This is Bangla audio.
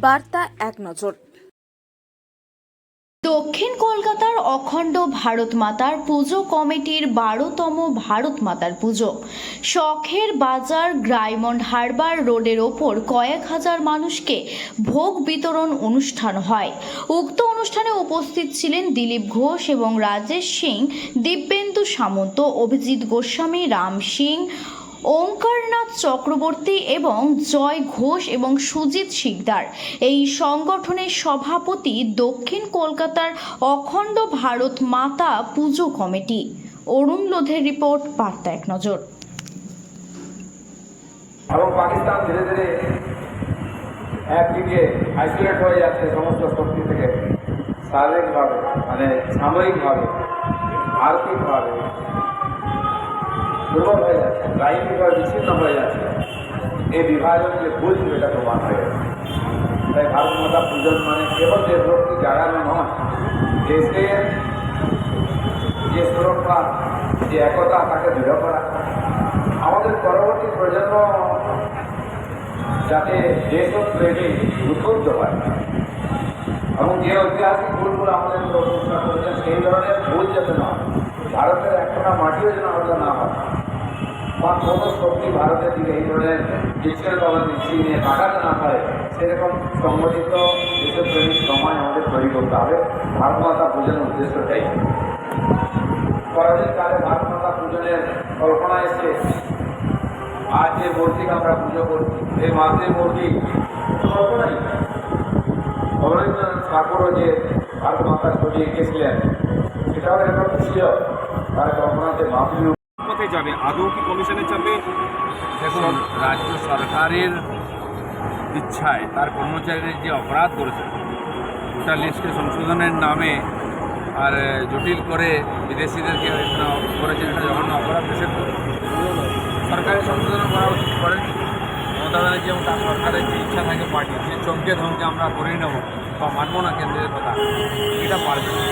বার্তা এক নজর। দক্ষিণ কলকাতার অখণ্ড ভারত মাতার পুজো কমিটির 12তম ভারত মাতার পুজো শখের বাজার ডায়মন্ড হারবার রোডের ওপর কয়েক হাজার মানুষকে ভোগ বিতরণ অনুষ্ঠান হয়। উক্ত অনুষ্ঠানে উপস্থিত ছিলেন দিলীপ ঘোষ এবং রাজেশ সিং, দিব্যেন্দু সামন্ত, অভিজিৎ গোস্বামী, রাম সিং, ওঙ্কারনাথ চক্রবর্তী এবং জয় ঘোষ এবং সুজিত শিকদার। এই সংগঠনের সভাপতি দক্ষিণ কলকাতার অখণ্ড ভারত মাতা পুজো কমিটি। অরুণ লোধের রিপোর্ট, বার্তা এক নজর। এবং পাকিস্তান ধীরে ধীরে একদিকে আইসোলেট হয়ে যাচ্ছে সমস্ত শক্তি থেকে, শারীরিকভাবে মানে সাময়িকভাবে, আর্থিকভাবে দুর্বল হয়ে যাচ্ছে, রাজনীতিভাবে বিচ্ছিন্ন হয়ে যাচ্ছে। এই বিভাজন যে ভুল ছিল এটা প্রমাণ হয়ে গেছে। তাই ভারত মাতা পূজন মানে কেবল দেশভক্তি জাগানো নয়, দেশের যে সুরক্ষা, যে একতা তাকে দৃঢ় করা, আমাদের পরবর্তী প্রজন্ম যাতে দেশপ্রেমী উদ্বুদ্ধ হয় এবং যে ঐতিহাসিক ভুলগুলো আমাদের প্রশংসা করেছেন সেই ধরনের ভুল যাতে না হয়, ভারতের একটা মাটিও যেন আলাদা না হয় বা কোনো শক্তি ভারতের দিকে এই ধরনের বিচ্ছিন্নভাবে মিছিয়ে নিয়ে কাটাতে না পারে, সেরকম সংগঠিত দেশপ্রেমিক সময় আমাদের তৈরি করতে হবে। ভারত মাতা পূজনের উদ্দেশ্যটাই পরবর্তীকালে ভারত মাতা পূজনের কল্পনা এসছে। আজ যে মূর্তিকে আমরা পুজো করছি, এই মাতৃ মূর্তি কল্পনাই। রবীন্দ্রনাথ ঠাকুরও যে ভারত মাতার ছবি এঁকেছিলেন সেটাও এরকম ছিল, তার কল্পনাতে মাতৃ কোথায় যাবে, আদৌ কি কমিশনে যাবে? দেখুন, রাজ্য সরকারের ইচ্ছায় তার কর্মচারীদের যে অপরাধ করেছে ওটা লিস্টে সংশোধনের নামে আর জটিল করে বিদেশিদেরকে করেছেন, এটা জঘন্য অপরাধ দেশের সরকারের সংশোধন করা উচিত করেন। মমতা ব্যানার্জি এবং তার সরকারের যে ইচ্ছা থাকে পার্টি যে চমকে ধমকে আমরা করে নেব বা মানব না কেন্দ্রের কথা, এটা পারবে না।